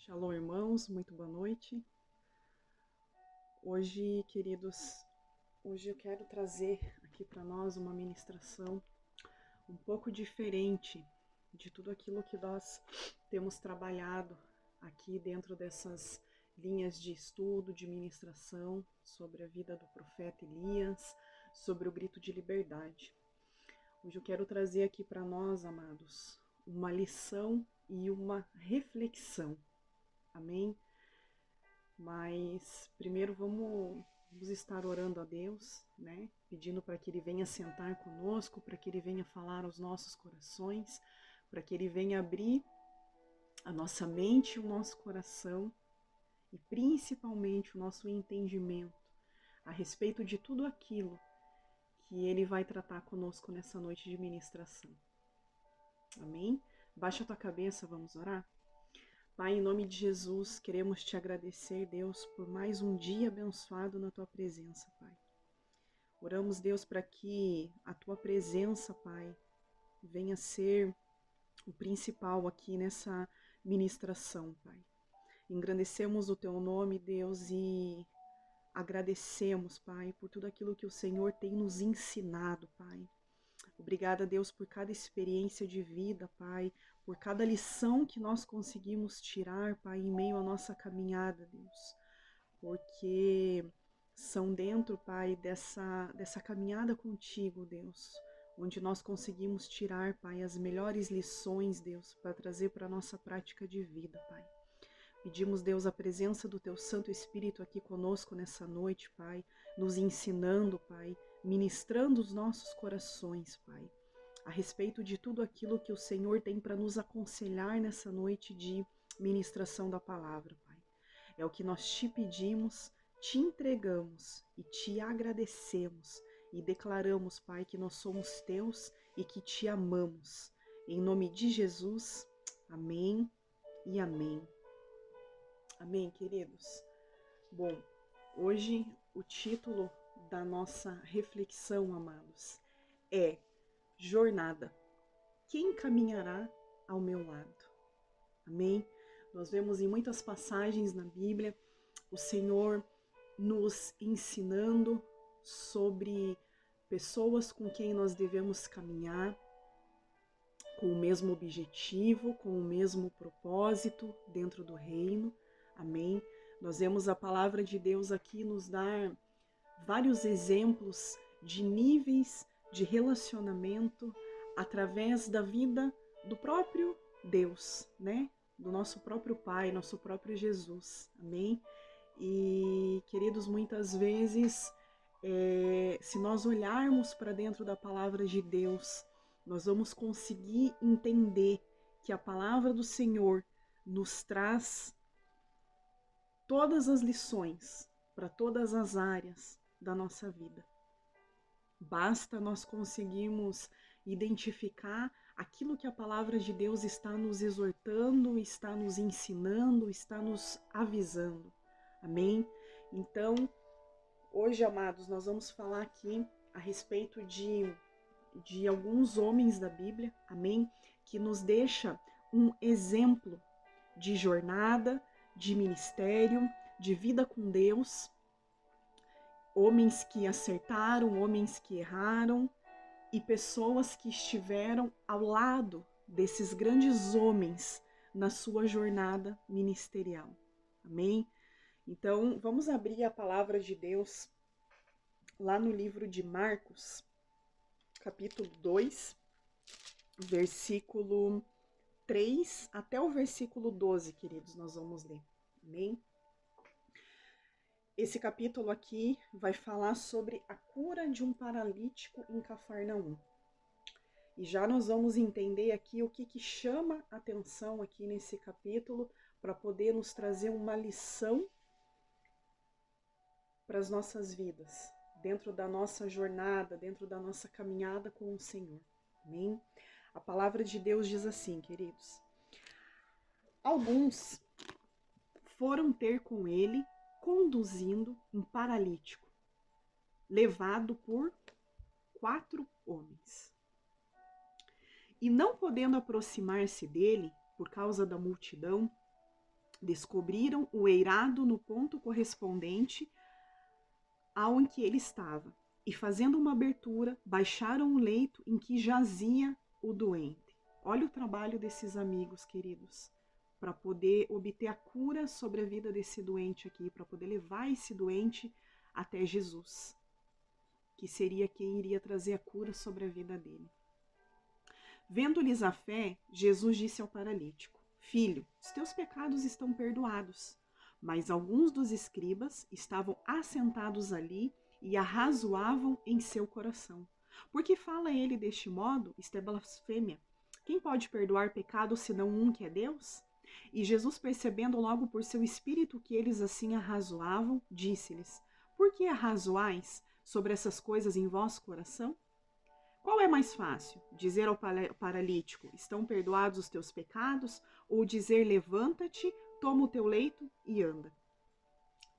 Shalom, irmãos, muito boa noite. Hoje, queridos, eu quero trazer aqui para nós uma ministração um pouco diferente de tudo aquilo que nós temos trabalhado aqui dentro dessas linhas de estudo, de ministração sobre a vida do profeta Elias, sobre o grito de liberdade. Hoje eu quero trazer aqui para nós, amados, uma lição e uma reflexão. Amém? Mas primeiro vamos estar orando a Deus, né? Pedindo para que Ele venha sentar conosco, para que Ele venha falar aos nossos corações, para que Ele venha abrir a nossa mente e o nosso coração e principalmente o nosso entendimento a respeito de tudo aquilo que Ele vai tratar conosco nessa noite de ministração. Amém? Baixa a tua cabeça, vamos orar? Pai, em nome de Jesus, queremos te agradecer, Deus, por mais um dia abençoado na tua presença, Pai. Oramos, Deus, para que a tua presença, Pai, venha ser o principal aqui nessa ministração, Pai. Engrandecemos o teu nome, Deus, e agradecemos, Pai, por tudo aquilo que o Senhor tem nos ensinado, Pai. Obrigada, Deus, por cada experiência de vida, Pai, por cada lição que nós conseguimos tirar, Pai, em meio à nossa caminhada, Deus. Porque são dentro, Pai, dessa caminhada contigo, Deus, onde nós conseguimos tirar, Pai, as melhores lições, Deus, para trazer para a nossa prática de vida, Pai. Pedimos, Deus, a presença do Teu Santo Espírito aqui conosco nessa noite, Pai, nos ensinando, Pai, ministrando os nossos corações, Pai, a respeito de tudo aquilo que o Senhor tem para nos aconselhar nessa noite de ministração da palavra, Pai. É o que nós te pedimos, te entregamos e te agradecemos e declaramos, Pai, que nós somos Teus e que te amamos. Em nome de Jesus, amém e amém. Amém, queridos? Bom, hoje o título da nossa reflexão, amados, é Jornada. Quem caminhará ao meu lado? Amém? Nós vemos em muitas passagens na Bíblia o Senhor nos ensinando sobre pessoas com quem nós devemos caminhar com o mesmo objetivo, com o mesmo propósito dentro do reino. Amém? Nós vemos a palavra de Deus aqui nos dar vários exemplos de níveis de relacionamento através da vida do próprio Deus, né? Do nosso próprio Pai, nosso próprio Jesus. Amém? E, queridos, muitas vezes, se nós olharmos para dentro da palavra de Deus, nós vamos conseguir entender que a palavra do Senhor nos traz todas as lições para todas as áreas da nossa vida. Basta nós conseguirmos identificar aquilo que a palavra de Deus está nos exortando, está nos ensinando, está nos avisando. Amém? Então, hoje, amados, nós vamos falar aqui a respeito de alguns homens da Bíblia, amém? Que nos deixa um exemplo de jornada, de ministério, de vida com Deus, homens que acertaram, homens que erraram e pessoas que estiveram ao lado desses grandes homens na sua jornada ministerial. Amém? Então, vamos abrir a palavra de Deus lá no livro de Marcos, capítulo 2, versículo 3 até o versículo 12, queridos, nós vamos ler. Amém? Esse capítulo aqui vai falar sobre a cura de um paralítico em Cafarnaum. E já nós vamos entender aqui o que chama atenção aqui nesse capítulo para poder nos trazer uma lição para as nossas vidas, dentro da nossa jornada, dentro da nossa caminhada com o Senhor. Amém? A palavra de Deus diz assim, queridos: alguns foram ter com ele, conduzindo um paralítico, levado por 4 homens. E não podendo aproximar-se dele, por causa da multidão, Descobriram o eirado no ponto correspondente ao em que ele estava, e fazendo uma abertura, baixaram o leito em que jazia o doente. Olha o trabalho desses amigos, queridos, para poder obter a cura sobre a vida desse doente aqui, para poder levar esse doente até Jesus, que seria quem iria trazer a cura sobre a vida dele. Vendo-lhes a fé, Jesus disse ao paralítico: Filho, os teus pecados estão perdoados. Mas alguns dos escribas estavam assentados ali e arrazoavam em seu coração. Por que fala ele deste modo? Isto é blasfêmia. Quem pode perdoar pecado senão um que é Deus? E Jesus, percebendo logo por seu espírito que eles assim arrazoavam, disse-lhes: Por que arrazoais sobre essas coisas em vosso coração? Qual é mais fácil? Dizer ao paralítico: Estão perdoados os teus pecados? Ou dizer: Levanta-te, toma o teu leito e anda?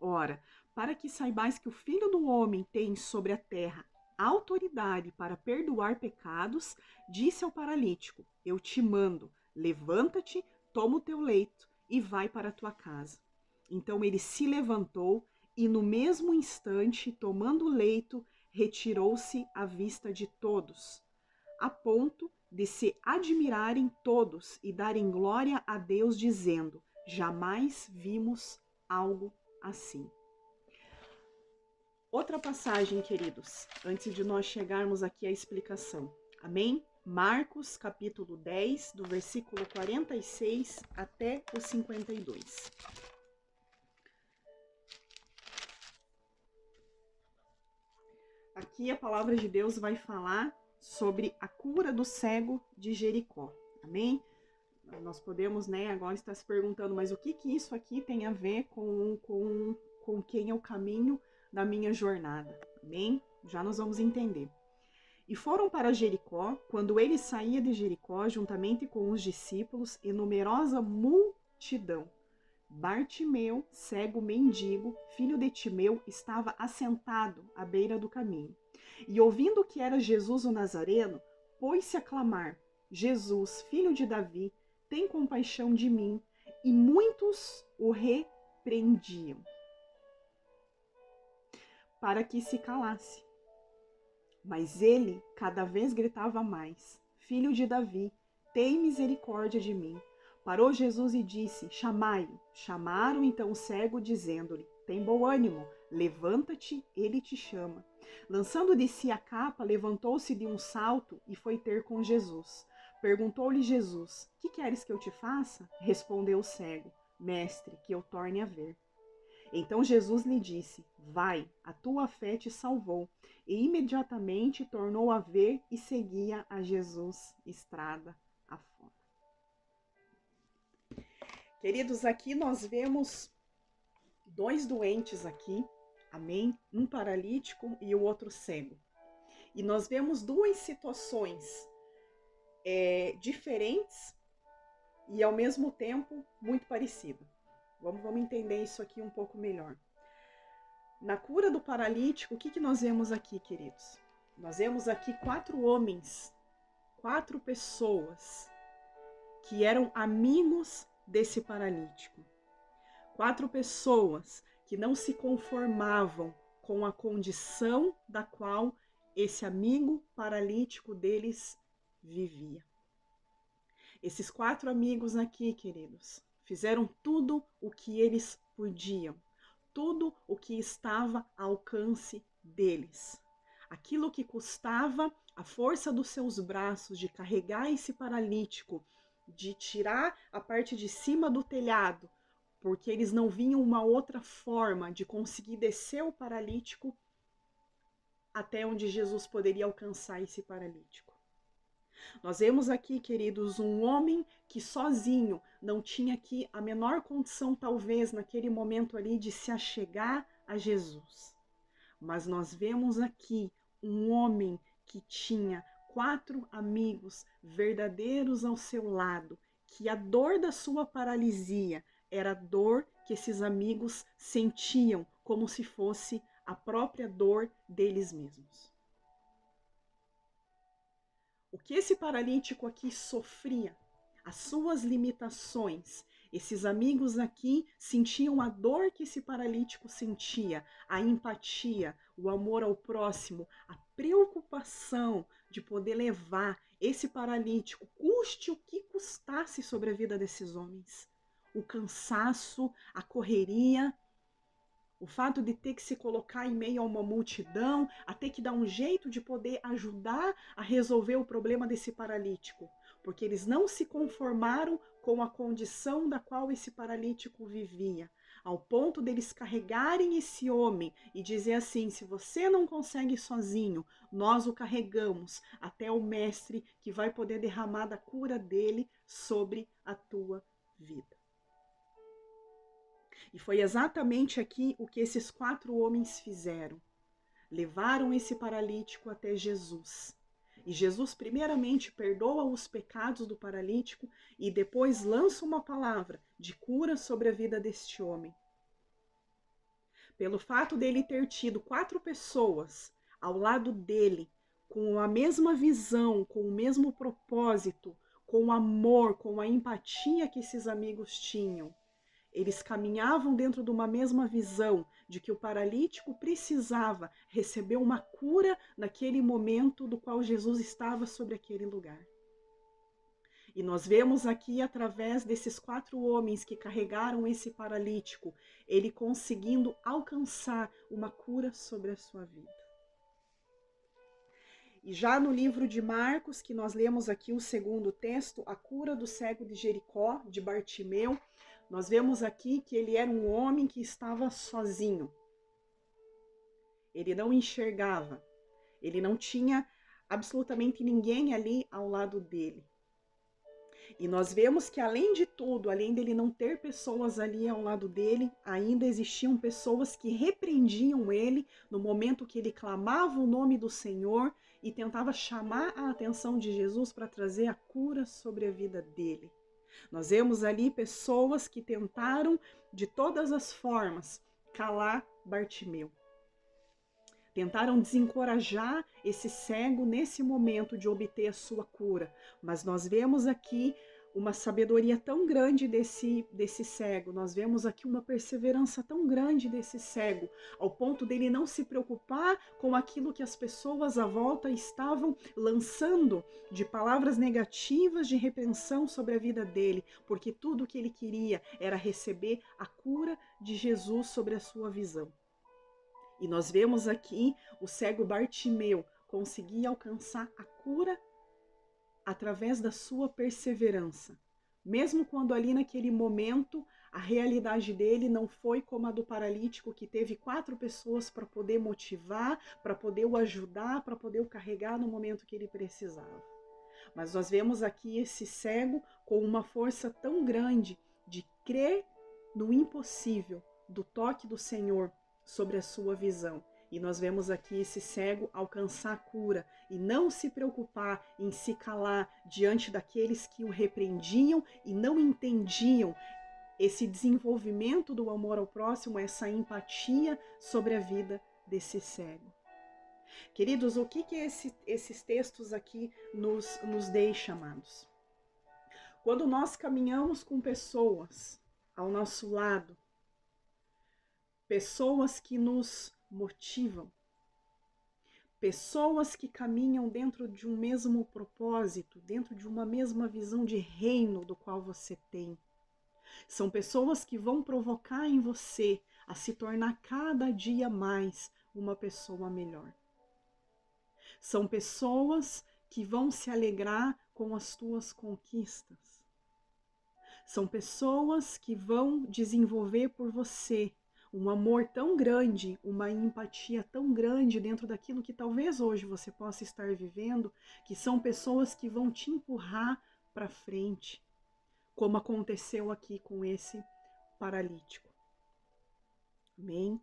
Ora, para que saibais que o Filho do Homem tem sobre a terra autoridade para perdoar pecados, disse ao paralítico: Eu te mando, levanta-te, toma o teu leito e vai para a tua casa. Então ele se levantou e no mesmo instante, tomando o leito, retirou-se à vista de todos, a ponto de se admirarem todos e darem glória a Deus, dizendo: Jamais vimos algo assim. Outra passagem, queridos, antes de nós chegarmos aqui à explicação. Amém? Marcos, capítulo 10, do versículo 46 até o 52. Aqui a palavra de Deus vai falar sobre a cura do cego de Jericó. Amém? Nós podemos, agora estar se perguntando, mas o que isso aqui tem a ver com quem é o caminho da minha jornada? Amém? Já nós vamos entender. E foram para Jericó, quando ele saía de Jericó, juntamente com os discípulos e numerosa multidão. Bartimeu, cego mendigo, filho de Timeu, estava assentado à beira do caminho. E ouvindo que era Jesus o Nazareno, pôs-se a clamar: Jesus, filho de Davi, tem compaixão de mim. E muitos o repreendiam para que se calasse. Mas ele cada vez gritava mais: Filho de Davi, tem misericórdia de mim. Parou Jesus e disse: Chamai-o. Chamaram então o cego, dizendo-lhe: Tem bom ânimo, levanta-te, ele te chama. Lançando de si a capa, levantou-se de um salto e foi ter com Jesus. Perguntou-lhe Jesus: Que queres que eu te faça? Respondeu o cego: Mestre, que eu torne a ver. Então Jesus lhe disse: Vai, a tua fé te salvou. E imediatamente tornou a ver e seguia a Jesus estrada afora. Queridos, aqui nós vemos dois doentes aqui, amém? Um paralítico e o outro cego. E nós vemos duas situações diferentes e ao mesmo tempo muito parecidas. Vamos entender isso aqui um pouco melhor. Na cura do paralítico, o que nós vemos aqui, queridos? Nós vemos aqui 4 homens, 4 pessoas que eram amigos desse paralítico. 4 pessoas que não se conformavam com a condição da qual esse amigo paralítico deles vivia. Esses 4 amigos aqui, queridos, fizeram tudo o que eles podiam, tudo o que estava ao alcance deles. Aquilo que custava a força dos seus braços de carregar esse paralítico, de tirar a parte de cima do telhado, porque eles não viam uma outra forma de conseguir descer o paralítico até onde Jesus poderia alcançar esse paralítico. Nós vemos aqui, queridos, um homem que sozinho não tinha aqui a menor condição, talvez, naquele momento ali, de se achegar a Jesus. Mas nós vemos aqui um homem que tinha 4 amigos verdadeiros ao seu lado, que a dor da sua paralisia era a dor que esses amigos sentiam, como se fosse a própria dor deles mesmos. O que esse paralítico aqui sofria, as suas limitações, Esses amigos aqui sentiam a dor que esse paralítico sentia, a empatia, o amor ao próximo, a preocupação de poder levar esse paralítico, custe o que custasse sobre a vida desses homens. O cansaço, a correria, o fato de ter que se colocar em meio a uma multidão, a ter que dar um jeito de poder ajudar a resolver o problema desse paralítico, porque eles não se conformaram com a condição da qual esse paralítico vivia, ao ponto deles carregarem esse homem e dizer assim: se você não consegue sozinho, nós o carregamos até o mestre que vai poder derramar da cura dele sobre a tua vida. E foi exatamente aqui o que esses 4 homens fizeram. Levaram esse paralítico até Jesus. E Jesus primeiramente perdoa os pecados do paralítico e depois lança uma palavra de cura sobre a vida deste homem. Pelo fato dele ter tido 4 pessoas ao lado dele, com a mesma visão, com o mesmo propósito, com o amor, com a empatia que esses amigos tinham, eles caminhavam dentro de uma mesma visão de que o paralítico precisava receber uma cura naquele momento do qual Jesus estava sobre aquele lugar. E nós vemos aqui, através desses 4 homens que carregaram esse paralítico, ele conseguindo alcançar uma cura sobre a sua vida. E já no livro de Marcos, que nós lemos aqui o segundo texto, a cura do cego de Jericó, de Bartimeu, nós vemos aqui que ele era um homem que estava sozinho. Ele não enxergava. Ele não tinha absolutamente ninguém ali ao lado dele. E nós vemos que, além de tudo, além dele não ter pessoas ali ao lado dele, ainda existiam pessoas que repreendiam ele no momento que ele clamava o nome do Senhor e tentava chamar a atenção de Jesus para trazer a cura sobre a vida dele. Nós vemos ali pessoas que tentaram de todas as formas calar Bartimeu. Tentaram desencorajar esse cego nesse momento de obter a sua cura. Mas nós vemos aqui uma sabedoria tão grande desse cego. Nós vemos aqui uma perseverança tão grande desse cego, ao ponto dele não se preocupar com aquilo que as pessoas à volta estavam lançando de palavras negativas de repreensão sobre a vida dele, porque tudo o que ele queria era receber a cura de Jesus sobre a sua visão. E nós vemos aqui o cego Bartimeu conseguir alcançar a cura através da sua perseverança. Mesmo quando ali naquele momento a realidade dele não foi como a do paralítico, que teve 4 pessoas para poder motivar, para poder o ajudar, para poder o carregar no momento que ele precisava. Mas nós vemos aqui esse cego com uma força tão grande de crer no impossível, do toque do Senhor sobre a sua visão. E nós vemos aqui esse cego alcançar a cura e não se preocupar em se calar diante daqueles que o repreendiam e não entendiam esse desenvolvimento do amor ao próximo, essa empatia sobre a vida desse cego. Queridos, o que esses textos aqui nos deixam, amados? Quando nós caminhamos com pessoas ao nosso lado, pessoas que nos motivam, pessoas que caminham dentro de um mesmo propósito, dentro de uma mesma visão de reino do qual você tem. São pessoas que vão provocar em você a se tornar cada dia mais uma pessoa melhor. São pessoas que vão se alegrar com as tuas conquistas. São pessoas que vão desenvolver por você um amor tão grande, uma empatia tão grande dentro daquilo que talvez hoje você possa estar vivendo, que são pessoas que vão te empurrar para frente, como aconteceu aqui com esse paralítico. Amém?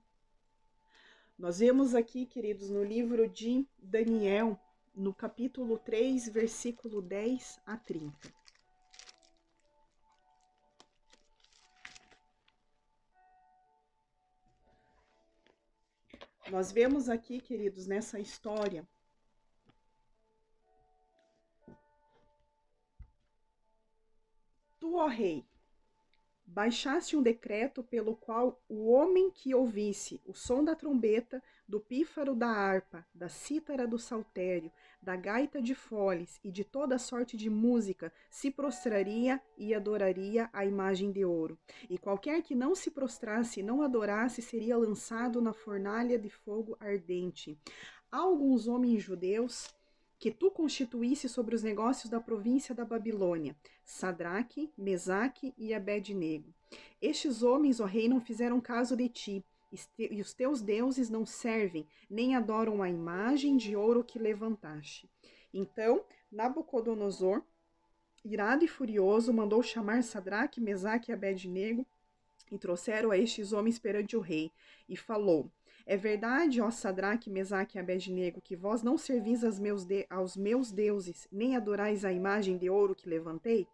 Nós vemos aqui, queridos, no livro de Daniel, no capítulo 3, versículo 10 a 30. Nós vemos aqui, queridos, nessa história, tu, ó rei, baixaste um decreto pelo qual o homem que ouvisse o som da trombeta, do pífaro da harpa, da cítara do saltério, da gaita de foles e de toda sorte de música se prostraria e adoraria a imagem de ouro. E qualquer que não se prostrasse e não adorasse seria lançado na fornalha de fogo ardente. Há alguns homens judeus que tu constituísse sobre os negócios da província da Babilônia, Sadraque, Mesaque e Abed-nego. Estes homens, ó rei, não fizeram caso de ti, e os teus deuses não servem, nem adoram a imagem de ouro que levantaste. Então, Nabucodonosor, irado e furioso, mandou chamar Sadraque, Mesaque e Abed-nego, e trouxeram a estes homens perante o rei, e falou: é verdade, ó Sadraque, Mesaque e Abed-nego, que vós não servis aos meus deuses, nem adorais a imagem de ouro que levantei?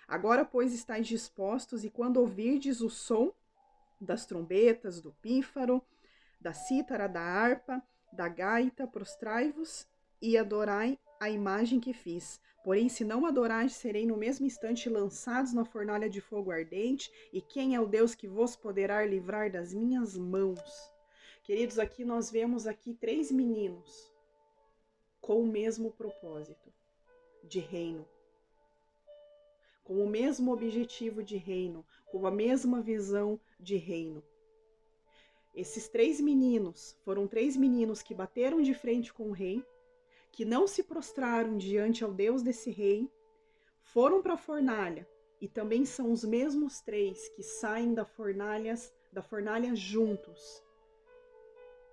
Agora, pois, estáis dispostos, e quando ouvirdes o som das trombetas, do pífaro, da cítara, da harpa, da gaita, prostrai-vos e adorai a imagem que fiz. Porém, se não adorais, serei no mesmo instante lançados na fornalha de fogo ardente, e quem é o Deus que vos poderá livrar das minhas mãos? Queridos, aqui nós vemos aqui 3 meninos com o mesmo propósito de reino, com o mesmo objetivo de reino, com a mesma visão de reino. Esses 3 meninos foram 3 meninos que bateram de frente com o rei, que não se prostraram diante ao Deus desse rei, foram para a fornalha, e também são os mesmos 3 que saem da fornalha juntos,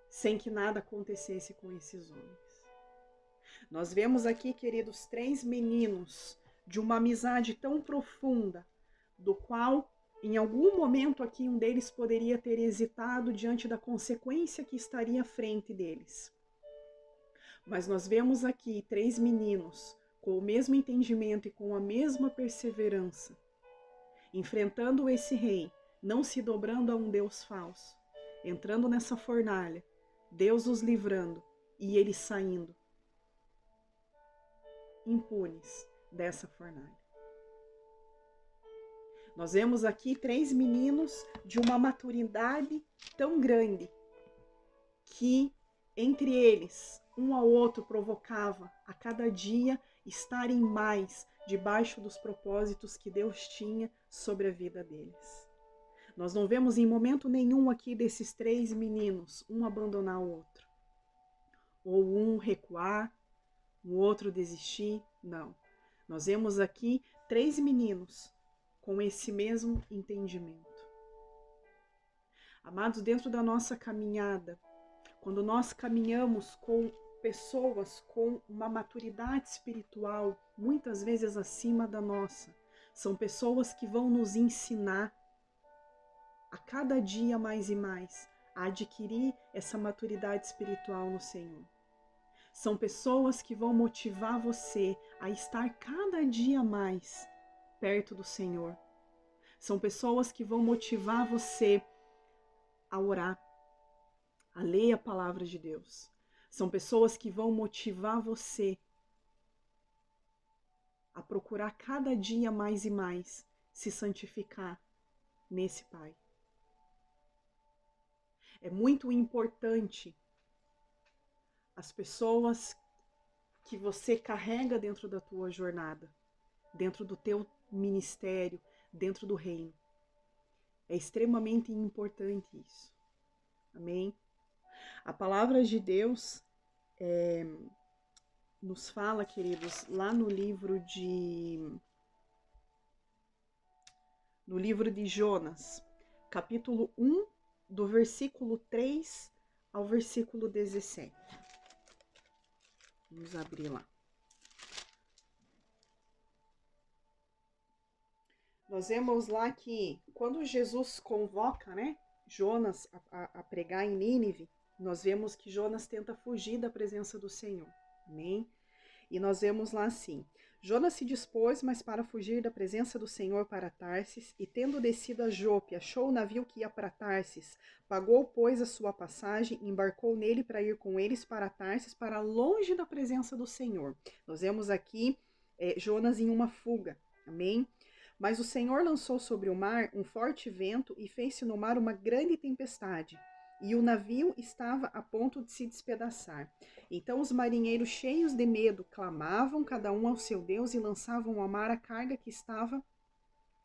sem que nada acontecesse com esses homens. Nós vemos aqui, queridos, 3 meninos de uma amizade tão profunda, do qual, em algum momento aqui, um deles poderia ter hesitado diante da consequência que estaria à frente deles. Mas nós vemos aqui 3 meninos com o mesmo entendimento e com a mesma perseverança, enfrentando esse rei, não se dobrando a um Deus falso, entrando nessa fornalha, Deus os livrando e eles saindo impunes dessa fornalha. Nós vemos aqui 3 meninos de uma maturidade tão grande que entre eles, um ao outro provocava a cada dia estarem mais debaixo dos propósitos que Deus tinha sobre a vida deles. Nós não vemos em momento nenhum aqui desses 3 meninos um abandonar o outro, ou um recuar, o outro desistir, não. Nós vemos aqui 3 meninos com esse mesmo entendimento. Amados, dentro da nossa caminhada, quando nós caminhamos com pessoas com uma maturidade espiritual muitas vezes acima da nossa, são pessoas que vão nos ensinar a cada dia mais e mais a adquirir essa maturidade espiritual no Senhor. São pessoas que vão motivar você a estar cada dia mais perto do Senhor. São pessoas que vão motivar você a orar, a ler a palavra de Deus. São pessoas que vão motivar você a procurar cada dia mais e mais se santificar nesse Pai. É muito importante as pessoas que você carrega dentro da tua jornada, dentro do teu ministério, dentro do reino. É extremamente importante isso. Amém? A palavra de Deus nos fala, queridos, lá no livro de Jonas, capítulo 1, do versículo 3 ao versículo 17. Vamos abrir lá. Nós vemos lá que quando Jesus convoca, Jonas a pregar em Nínive, nós vemos que Jonas tenta fugir da presença do Senhor. Amém? E nós vemos lá assim: Jonas se dispôs, mas para fugir da presença do Senhor para Tarsis, e tendo descido a Jope, achou o navio que ia para Tarsis, pagou, pois, a sua passagem, embarcou nele para ir com eles para Tarsis, para longe da presença do Senhor. Nós vemos aqui Jonas em uma fuga. Amém? Mas o Senhor lançou sobre o mar um forte vento e fez-se no mar uma grande tempestade, e o navio estava a ponto de se despedaçar. Então os marinheiros, cheios de medo, clamavam cada um ao seu Deus e lançavam ao mar a carga que estava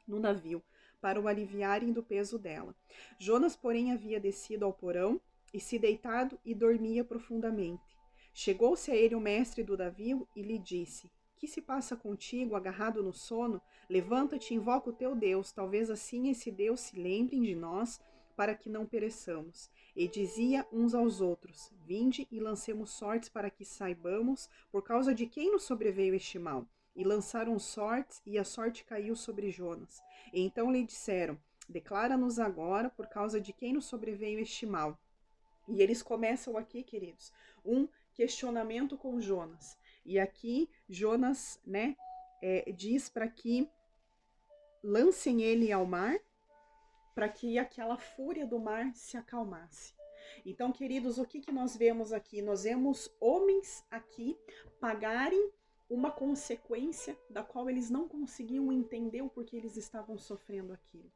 no navio, para o aliviarem do peso dela. Jonas, porém, havia descido ao porão e se deitado e dormia profundamente. Chegou-se a ele o mestre do navio e lhe disse: que se passa contigo, agarrado no sono? Levanta-te e invoca o teu Deus, talvez assim esse Deus se lembre de nós, para que não pereçamos. E dizia uns aos outros: vinde e lancemos sortes para que saibamos por causa de quem nos sobreveio este mal. E lançaram sortes, e a sorte caiu sobre Jonas. E então lhe disseram: declara-nos agora por causa de quem nos sobreveio este mal. E eles começam aqui, queridos, um questionamento com Jonas. E aqui Jonas, diz para que lancem ele ao mar, para que aquela fúria do mar se acalmasse. Então, queridos, o que nós vemos aqui? Nós vemos homens aqui pagarem uma consequência da qual eles não conseguiam entender o porquê eles estavam sofrendo aquilo.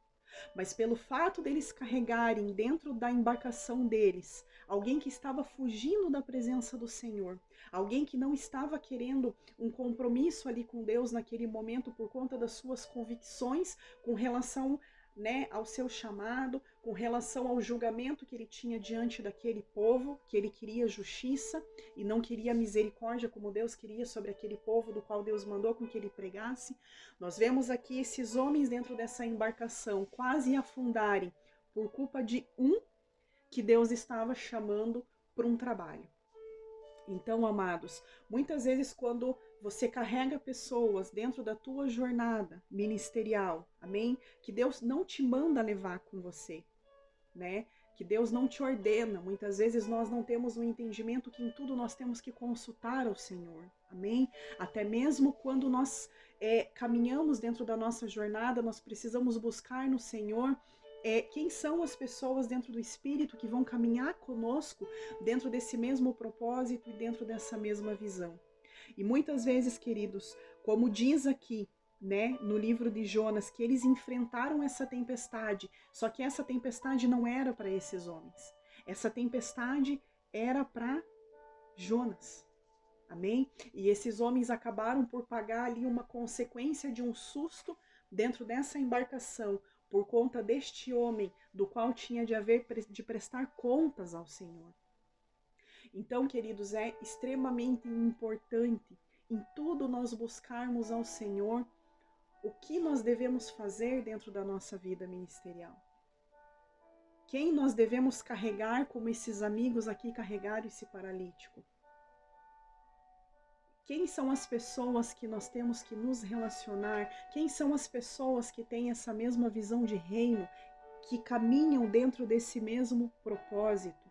Mas pelo fato deles carregarem dentro da embarcação deles alguém que estava fugindo da presença do Senhor, alguém que não estava querendo um compromisso ali com Deus naquele momento por conta das suas convicções com relação ao seu chamado, com relação ao julgamento que ele tinha diante daquele povo, que ele queria justiça e não queria misericórdia como Deus queria sobre aquele povo do qual Deus mandou com que ele pregasse. Nós vemos aqui esses homens dentro dessa embarcação quase afundarem por culpa de um que Deus estava chamando para um trabalho. Então, amados, muitas vezes quando você carrega pessoas dentro da tua jornada ministerial, amém? Que Deus não te manda levar com você, né? Que Deus não te ordena. Muitas vezes nós não temos um entendimento que em tudo nós temos que consultar ao Senhor, amém? Até mesmo quando nós caminhamos dentro da nossa jornada, nós precisamos buscar no Senhor quem são as pessoas dentro do Espírito que vão caminhar conosco dentro desse mesmo propósito e dentro dessa mesma visão. E muitas vezes, queridos, como diz aqui, no livro de Jonas, que eles enfrentaram essa tempestade, só que essa tempestade não era para esses homens. Essa tempestade era para Jonas. Amém? E esses homens acabaram por pagar ali uma consequência de um susto dentro dessa embarcação, por conta deste homem, do qual tinha de prestar contas ao Senhor. Então, queridos, é extremamente importante em tudo nós buscarmos ao Senhor o que nós devemos fazer dentro da nossa vida ministerial. Quem nós devemos carregar como esses amigos aqui carregaram esse paralítico? Quem são as pessoas que nós temos que nos relacionar? Quem são as pessoas que têm essa mesma visão de reino, que caminham dentro desse mesmo propósito?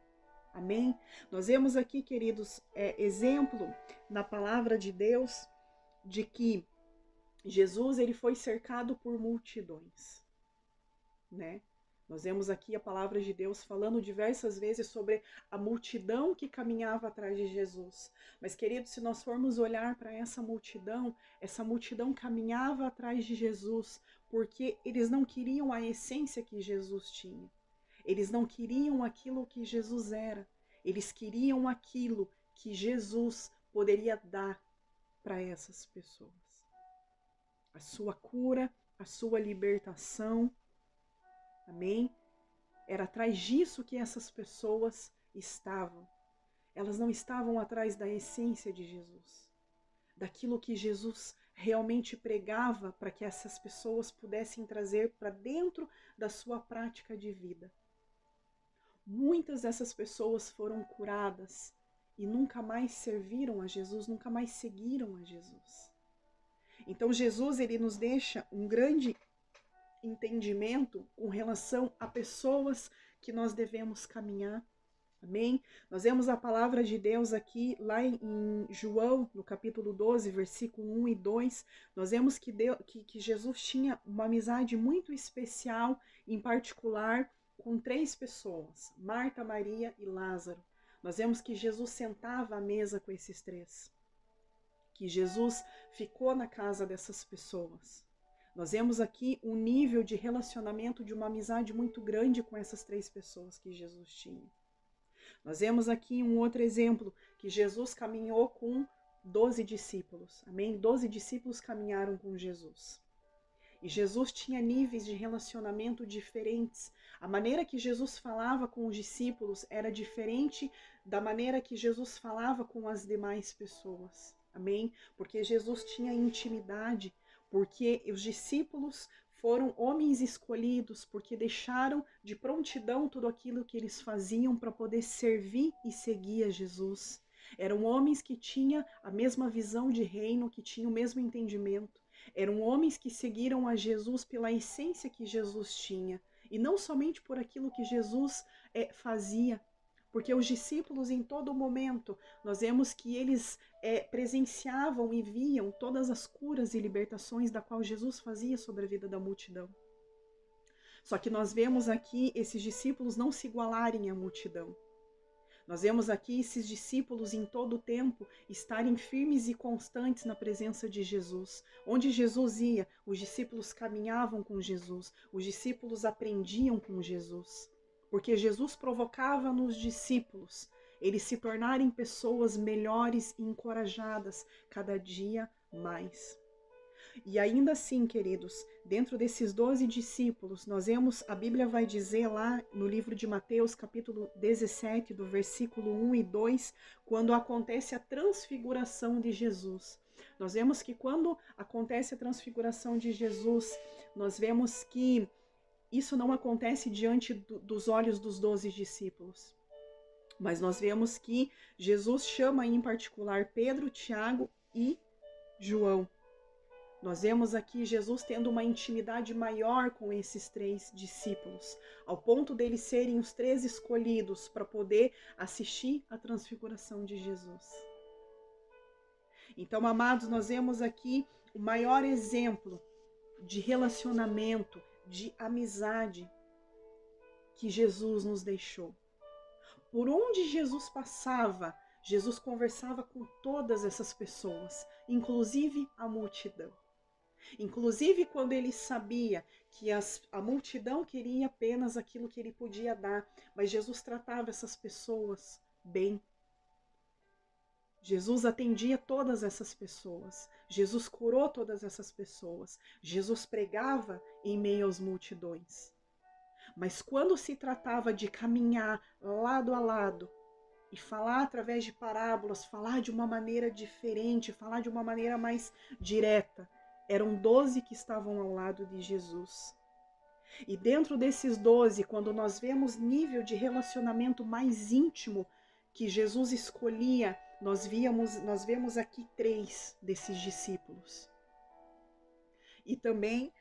Amém? Nós vemos aqui, queridos, exemplo na palavra de Deus de que Jesus ele foi cercado por multidões, né? Nós vemos aqui a palavra de Deus falando diversas vezes sobre a multidão que caminhava atrás de Jesus. Mas, queridos, se nós formos olhar para essa multidão caminhava atrás de Jesus porque eles não queriam a essência que Jesus tinha. Eles não queriam aquilo que Jesus era. Eles queriam aquilo que Jesus poderia dar para essas pessoas. A sua cura, a sua libertação. Amém? Era atrás disso que essas pessoas estavam. Elas não estavam atrás da essência de Jesus, daquilo que Jesus realmente pregava para que essas pessoas pudessem trazer para dentro da sua prática de vida. Muitas dessas pessoas foram curadas e nunca mais serviram a Jesus, nunca mais seguiram a Jesus. Então Jesus ele nos deixa um grande entendimento com relação a pessoas que nós devemos caminhar. Amém? Nós vemos a palavra de Deus aqui, lá em João, no capítulo 12, versículo 1 e 2, nós vemos que Jesus tinha uma amizade muito especial, em particular, com 3 pessoas, Marta, Maria e Lázaro. Nós vemos que Jesus sentava à mesa com esses 3, que Jesus ficou na casa dessas pessoas. Nós vemos aqui um nível de relacionamento, de uma amizade muito grande com essas 3 pessoas que Jesus tinha. Nós vemos aqui um outro exemplo, que Jesus caminhou com 12 discípulos, amém? 12 discípulos caminharam com Jesus. E Jesus tinha níveis de relacionamento diferentes. A maneira que Jesus falava com os discípulos era diferente da maneira que Jesus falava com as demais pessoas. Amém? Porque Jesus tinha intimidade, porque os discípulos foram homens escolhidos, porque deixaram de prontidão tudo aquilo que eles faziam para poder servir e seguir a Jesus. Eram homens que tinham a mesma visão de reino, que tinham o mesmo entendimento. Eram homens que seguiram a Jesus pela essência que Jesus tinha, e não somente por aquilo que Jesus fazia, porque os discípulos em todo momento, nós vemos que eles presenciavam e viam todas as curas e libertações da qual Jesus fazia sobre a vida da multidão. Só que nós vemos aqui esses discípulos não se igualarem à multidão. Nós vemos aqui esses discípulos em todo o tempo estarem firmes e constantes na presença de Jesus. Onde Jesus ia, os discípulos caminhavam com Jesus, os discípulos aprendiam com Jesus. Porque Jesus provocava nos discípulos eles se tornarem pessoas melhores e encorajadas cada dia mais. E ainda assim, queridos, dentro desses 12 discípulos, nós vemos, a Bíblia vai dizer lá no livro de Mateus, capítulo 17, do versículo 1 e 2, quando acontece a transfiguração de Jesus. Nós vemos que quando acontece a transfiguração de Jesus, nós vemos que isso não acontece diante dos olhos dos 12 discípulos. Mas nós vemos que Jesus chama em particular Pedro, Tiago e João. Nós vemos aqui Jesus tendo uma intimidade maior com esses 3 discípulos, ao ponto deles serem os 3 escolhidos para poder assistir à transfiguração de Jesus. Então, amados, nós vemos aqui o maior exemplo de relacionamento, de amizade que Jesus nos deixou. Por onde Jesus passava, Jesus conversava com todas essas pessoas, inclusive a multidão. Inclusive quando ele sabia que a multidão queria apenas aquilo que ele podia dar, mas Jesus tratava essas pessoas bem. Jesus atendia todas essas pessoas, Jesus curou todas essas pessoas, Jesus pregava em meio às multidões. Mas quando se tratava de caminhar lado a lado e falar através de parábolas, falar de uma maneira diferente, falar de uma maneira mais direta, eram 12 que estavam ao lado de Jesus. E dentro desses 12, quando nós vemos nível de relacionamento mais íntimo que Jesus escolhia, nós vemos aqui 3 desses discípulos. E também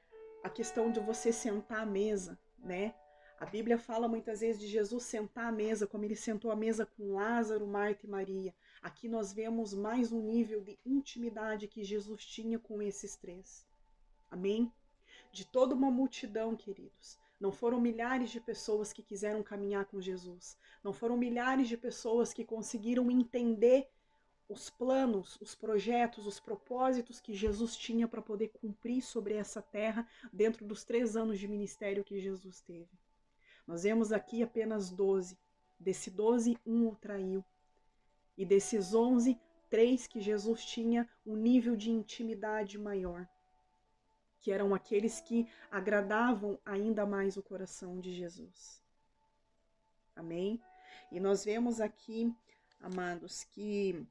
a questão de você sentar à mesa, né? A Bíblia fala muitas vezes de Jesus sentar à mesa, como ele sentou à mesa com Lázaro, Marta e Maria. Aqui nós vemos mais um nível de intimidade que Jesus tinha com esses 3. Amém? De toda uma multidão, queridos. Não foram milhares de pessoas que quiseram caminhar com Jesus. Não foram milhares de pessoas que conseguiram entender os planos, os projetos, os propósitos que Jesus tinha para poder cumprir sobre essa terra dentro dos 3 anos de ministério que Jesus teve. Nós vemos aqui apenas 12. Desse 12, 1 o traiu. E desses 11, 3 que Jesus tinha um nível de intimidade maior, que eram aqueles que agradavam ainda mais o coração de Jesus. Amém? E nós vemos aqui, amados, que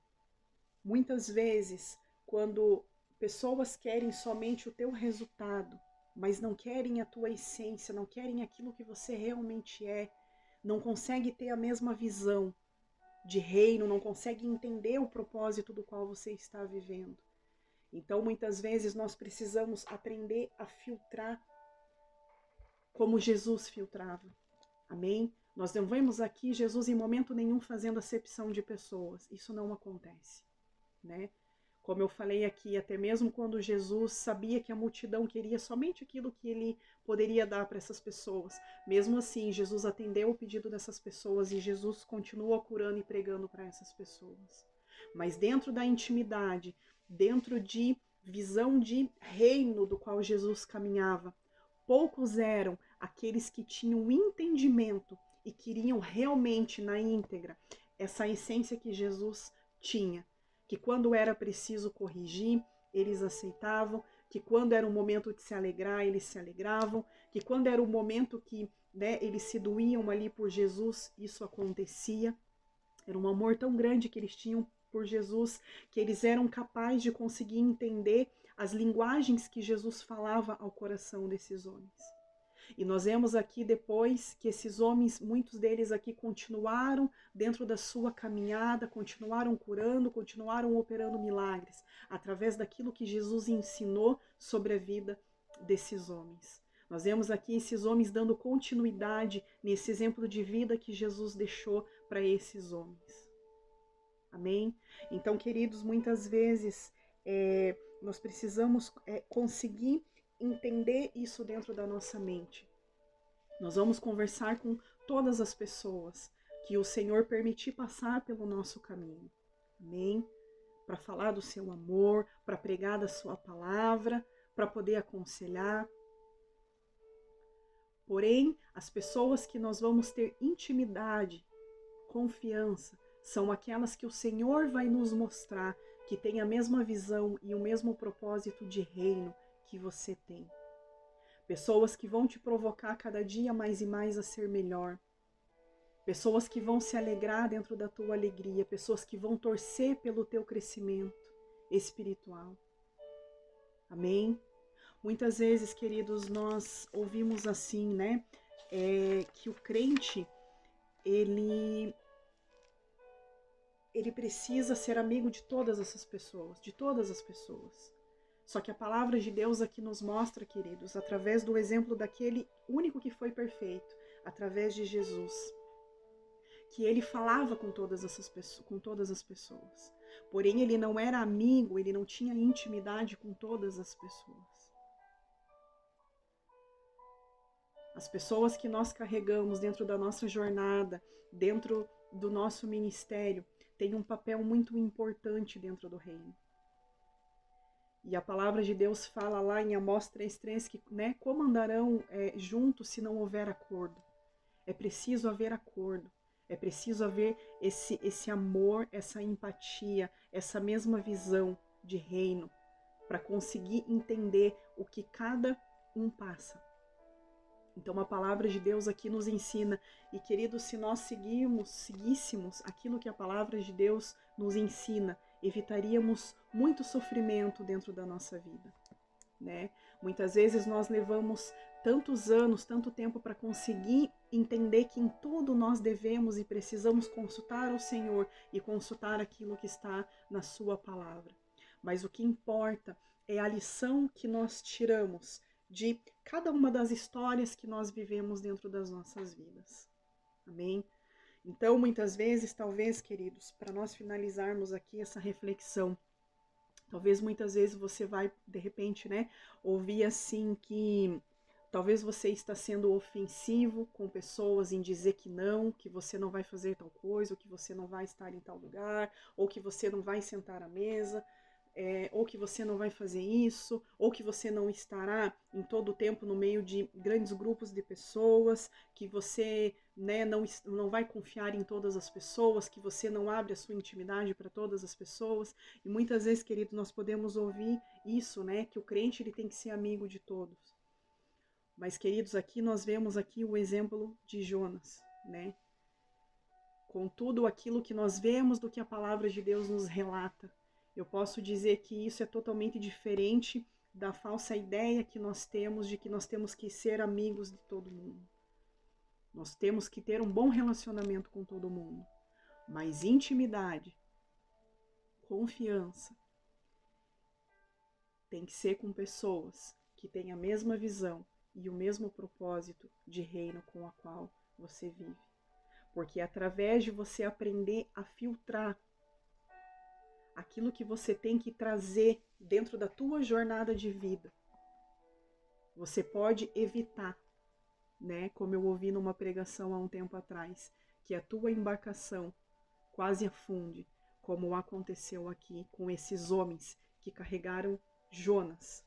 muitas vezes, quando pessoas querem somente o teu resultado, mas não querem a tua essência, não querem aquilo que você realmente é, não consegue ter a mesma visão de reino, não consegue entender o propósito do qual você está vivendo. Então, muitas vezes, nós precisamos aprender a filtrar como Jesus filtrava. Amém? Nós não vemos aqui Jesus em momento nenhum fazendo acepção de pessoas. Isso não acontece, né? Como eu falei aqui, até mesmo quando Jesus sabia que a multidão queria somente aquilo que ele poderia dar para essas pessoas, mesmo assim, Jesus atendeu o pedido dessas pessoas e Jesus continua curando e pregando para essas pessoas. Mas dentro da intimidade, dentro de visão de reino do qual Jesus caminhava. Poucos eram aqueles que tinham entendimento e queriam realmente na íntegra essa essência que Jesus tinha, que quando era preciso corrigir, eles aceitavam, que quando era o momento de se alegrar, eles se alegravam, que quando era o momento que, né, eles se doíam ali por Jesus, isso acontecia. Era um amor tão grande que eles tinham por Jesus, que eles eram capazes de conseguir entender as linguagens que Jesus falava ao coração desses homens. E nós vemos aqui depois que esses homens, muitos deles aqui continuaram dentro da sua caminhada, continuaram curando, continuaram operando milagres, através daquilo que Jesus ensinou sobre a vida desses homens. Nós vemos aqui esses homens dando continuidade nesse exemplo de vida que Jesus deixou para esses homens. Amém? Então, queridos, muitas vezes nós precisamos conseguir entender isso dentro da nossa mente. Nós vamos conversar com todas as pessoas que o Senhor permitir passar pelo nosso caminho. Amém? Para falar do seu amor, para pregar da sua palavra, para poder aconselhar. Porém, as pessoas que nós vamos ter intimidade, confiança, são aquelas que o Senhor vai nos mostrar que tem a mesma visão e o mesmo propósito de reino que você tem. Pessoas que vão te provocar cada dia mais e mais a ser melhor. Pessoas que vão se alegrar dentro da tua alegria. Pessoas que vão torcer pelo teu crescimento espiritual. Amém? Muitas vezes, queridos, nós ouvimos assim, né? Que o crente, ele precisa ser amigo de todas essas pessoas, de todas as pessoas. Só que a palavra de Deus aqui nos mostra, queridos, através do exemplo daquele único que foi perfeito, através de Jesus, que ele falava com todas as pessoas. Porém, ele não era amigo, ele não tinha intimidade com todas as pessoas. As pessoas que nós carregamos dentro da nossa jornada, dentro do nosso ministério, têm um papel muito importante dentro do reino. E a palavra de Deus fala lá em Amós 3,3 que, né, como andarão juntos se não houver acordo? É preciso haver acordo, é preciso haver esse amor, essa empatia, essa mesma visão de reino, para conseguir entender o que cada um passa. Então a palavra de Deus aqui nos ensina, e queridos, se nós seguíssemos aquilo que a palavra de Deus nos ensina, evitaríamos muito sofrimento dentro da nossa vida, né? Muitas vezes nós levamos tantos anos, tanto tempo para conseguir entender que em tudo nós devemos e precisamos consultar o Senhor e consultar aquilo que está na sua palavra. Mas o que importa é a lição que nós tiramos de cada uma das histórias que nós vivemos dentro das nossas vidas. Amém? Então, muitas vezes, talvez, queridos, para nós finalizarmos aqui essa reflexão, talvez muitas vezes você vai, de repente, né, ouvir assim que talvez você está sendo ofensivo com pessoas em dizer que você não vai fazer tal coisa, ou que você não vai estar em tal lugar, ou que você não vai sentar à mesa, ou que você não vai fazer isso, ou que você não estará em todo o tempo no meio de grandes grupos de pessoas, que você, né, não vai confiar em todas as pessoas, que você não abre a sua intimidade para todas as pessoas. E muitas vezes, querido, nós podemos ouvir isso, né, que o crente ele tem que ser amigo de todos. Mas, queridos, aqui nós vemos aqui o exemplo de Jonas, né? Com tudo aquilo que nós vemos do que a palavra de Deus nos relata, eu posso dizer que isso é totalmente diferente da falsa ideia que nós temos de que nós temos que ser amigos de todo mundo. Nós temos que ter um bom relacionamento com todo mundo, mas intimidade, confiança, tem que ser com pessoas que têm a mesma visão e o mesmo propósito de reino com a qual você vive. Porque é através de você aprender a filtrar aquilo que você tem que trazer dentro da tua jornada de vida, você pode evitar, né? Como eu ouvi numa pregação há um tempo atrás, que a tua embarcação quase afunde, como aconteceu aqui com esses homens que carregaram Jonas,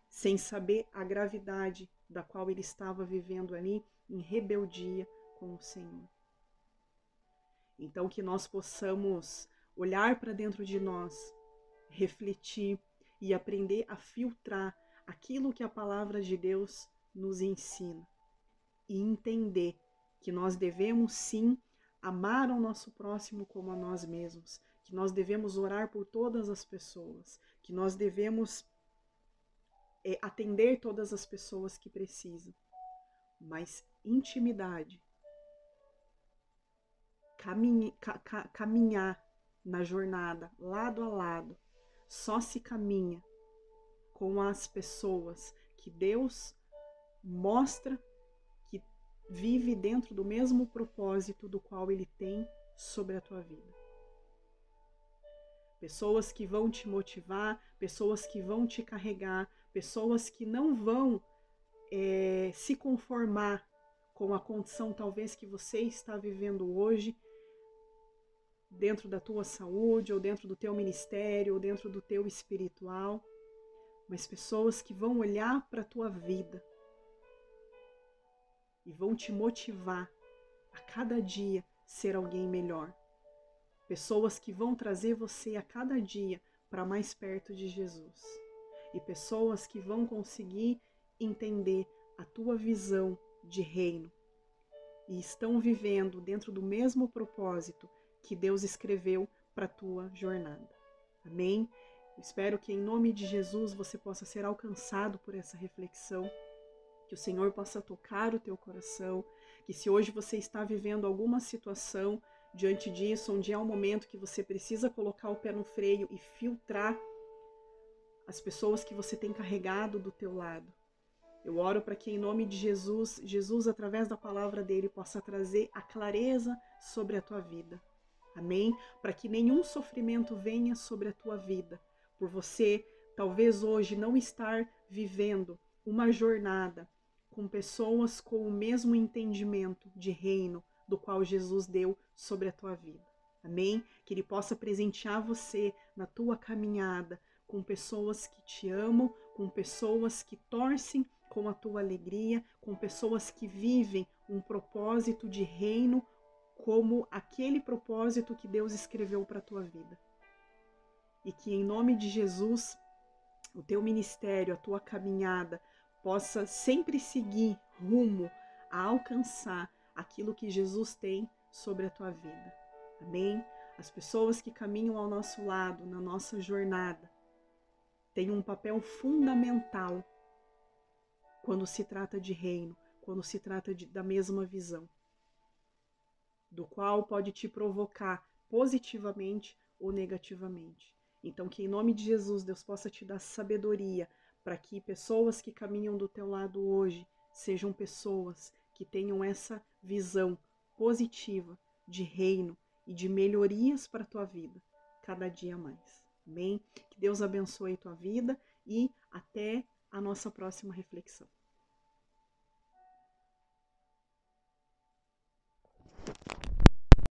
sem saber a gravidade da qual ele estava vivendo ali em rebeldia com o Senhor. Então que nós possamos olhar para dentro de nós, refletir e aprender a filtrar aquilo que a palavra de Deus nos ensina e entender que nós devemos sim amar ao nosso próximo como a nós mesmos, que nós devemos orar por todas as pessoas, que nós devemos atender todas as pessoas que precisam, mas intimidade, caminhar na jornada, lado a lado, só se caminha com as pessoas que Deus mostra que vive dentro do mesmo propósito do qual Ele tem sobre a tua vida. Pessoas que vão te motivar, pessoas que vão te carregar, pessoas que não vão se conformar com a condição talvez que você está vivendo hoje, dentro da tua saúde, ou dentro do teu ministério, ou dentro do teu espiritual, mas pessoas que vão olhar para a tua vida e vão te motivar a cada dia ser alguém melhor. Pessoas que vão trazer você a cada dia para mais perto de Jesus. E pessoas que vão conseguir entender a tua visão de reino e estão vivendo dentro do mesmo propósito que Deus escreveu para a tua jornada. Amém? Eu espero que em nome de Jesus você possa ser alcançado por essa reflexão, que o Senhor possa tocar o teu coração, que se hoje você está vivendo alguma situação diante disso, onde é um momento que você precisa colocar o pé no freio e filtrar as pessoas que você tem carregado do teu lado. Eu oro para que em nome de Jesus, Jesus através da palavra dele possa trazer a clareza sobre a tua vida. Amém? Para que nenhum sofrimento venha sobre a tua vida, por você talvez hoje não estar vivendo uma jornada com pessoas com o mesmo entendimento de reino do qual Jesus deu sobre a tua vida. Amém? Que Ele possa presentear você na tua caminhada com pessoas que te amam, com pessoas que torcem com a tua alegria, com pessoas que vivem um propósito de reino como aquele propósito que Deus escreveu para a tua vida. E que em nome de Jesus, o teu ministério, a tua caminhada, possa sempre seguir rumo a alcançar aquilo que Jesus tem sobre a tua vida. Amém? As pessoas que caminham ao nosso lado, na nossa jornada, têm um papel fundamental quando se trata de reino, quando se trata da mesma visão, do qual pode te provocar positivamente ou negativamente. Então, que em nome de Jesus, Deus possa te dar sabedoria para que pessoas que caminham do teu lado hoje sejam pessoas que tenham essa visão positiva de reino e de melhorias para a tua vida, cada dia mais. Amém? Que Deus abençoe a tua vida e até a nossa próxima reflexão.